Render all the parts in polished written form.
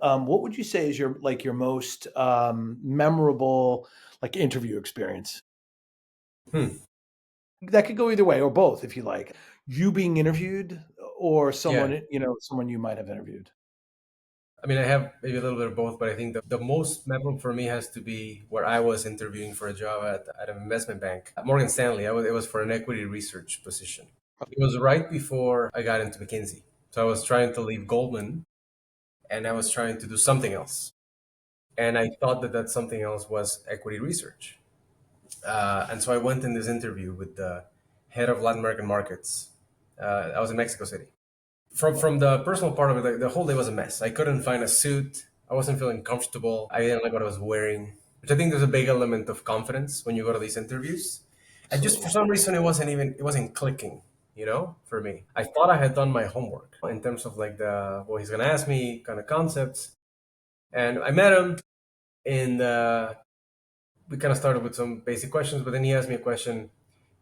What would you say is your most memorable interview experience? Hmm. That could go either way or both if you like. You being interviewed or Yeah. someone you might have interviewed. I mean, I have maybe a little bit of both, but I think the most memorable for me has to be where I was interviewing for a job at an investment bank, at Morgan Stanley. It was for an equity research position. It was right before I got into McKinsey. So I was trying to leave Goldman and I was trying to do something else. And I thought that that something else was equity research. And so I went in this interview with the head of Latin American markets. I was in Mexico City. From the personal part of it, the whole day was a mess. I couldn't find a suit. I wasn't feeling comfortable. I didn't like what I was wearing, which I think there's a big element of confidence when you go to these interviews. And just for Absolutely. some reason, it wasn't clicking, for me. I thought I had done my homework in terms of like what he's gonna ask me kind of concepts. And I met him, and we kind of started with some basic questions. But then he asked me a question: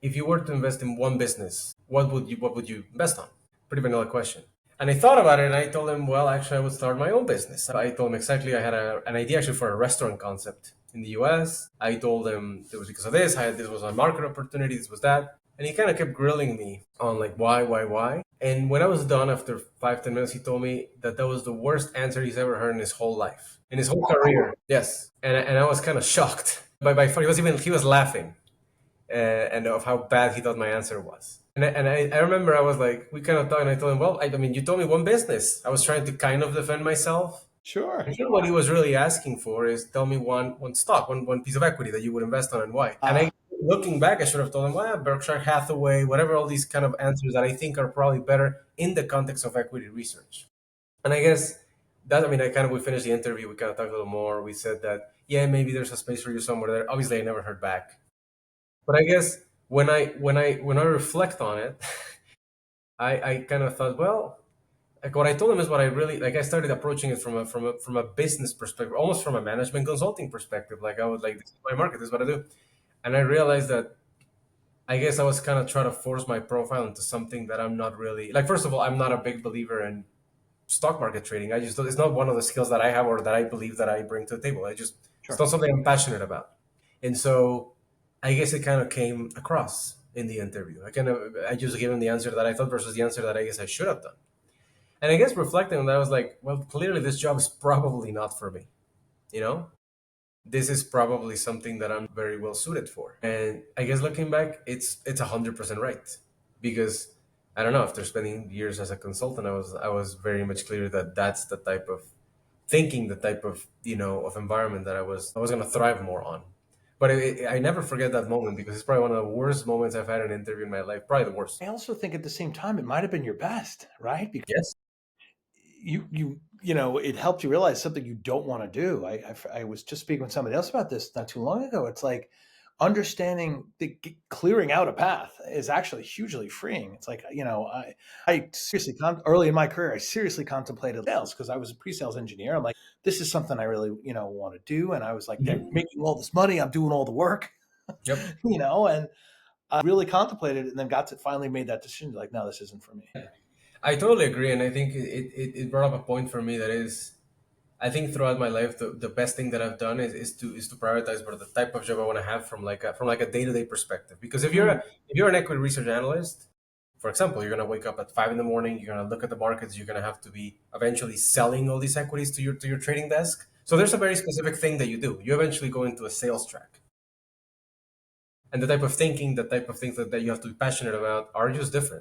if you were to invest in one business, what would you invest on? Pretty vanilla question. And I thought about it and I told him, well, actually, I would start my own business. I told him exactly I had an idea actually for a restaurant concept in the US. I told him it was because of this, this was a market opportunity, this was that. And he kind of kept grilling me on like, why? And when I was done after 5, 10 minutes, he told me that that was the worst answer he's ever heard in his whole life, in his whole career. Yes. And I was kind of shocked. By far, he was laughing and of how bad he thought my answer was. And I remember I was like, we kind of talked, and I told him, well, I mean, you told me one business. I was trying to kind of defend myself. I Sure. think what he was really asking for is tell me one stock, one piece of equity that you would invest on and why. And Uh, looking back, I should have told him, well, Berkshire Hathaway, whatever, all these kind of answers that I think are probably better in the context of equity research. And I guess I mean, we finished the interview, we kind of talked a little more. We said that, yeah, maybe there's a space for you somewhere there. Obviously, I never heard back. But I guess when I reflect on it, I kind of thought, well, like what I told him is what I really like. I started approaching it from a business perspective, almost from a management consulting perspective. Like I was like, this is my market, this is what I do, and I realized that I guess I was kind of trying to force my profile into something that I'm not really like. First of all, I'm not a big believer in stock market trading. It's not one of the skills that I have or that I believe that I bring to the table. It's sure. not something I'm passionate about. And so I guess it kind of came across in the interview. I just gave him the answer that I thought versus the answer that I guess I should have done. And I guess reflecting on that, I was like, well, clearly this job is probably not for me. You know, this is probably something that I'm very well suited for. And I guess looking back, it's 100% right because I don't know. After spending years as a consultant, I was very much clear that that's the type of thinking, the type of of environment that I was going to thrive more on. But I never forget that moment because it's probably one of the worst moments I've had in an interview in my life. Probably the worst. I also think at the same time it might have been your best, right? Because Yes. it helped you realize something you don't want to do. I was just speaking with somebody else about this not too long ago. It's like understanding clearing out a path is actually hugely freeing. It's like, I seriously, early in my career, I seriously contemplated sales because I was a pre-sales engineer. I'm like, this is something I really, want to do. And I was like, they're Mhm. making all this money. I'm doing all the work, Yep. and I really contemplated it and then finally made that decision. Like, no, this isn't for me. I totally agree, and I think it brought up a point for me that is, I think throughout my life, the best thing that I've done is to prioritize what the type of job I want to have from like a day to day perspective. Because Mm, if you're an equity research analyst, for example, you're gonna wake up at 5 in the morning, you're gonna look at the markets, you're gonna have to be eventually selling all these equities to your trading desk. So there's a very specific thing that you do. You eventually go into a sales track, and the type of thinking, the type of things that you have to be passionate about are just different.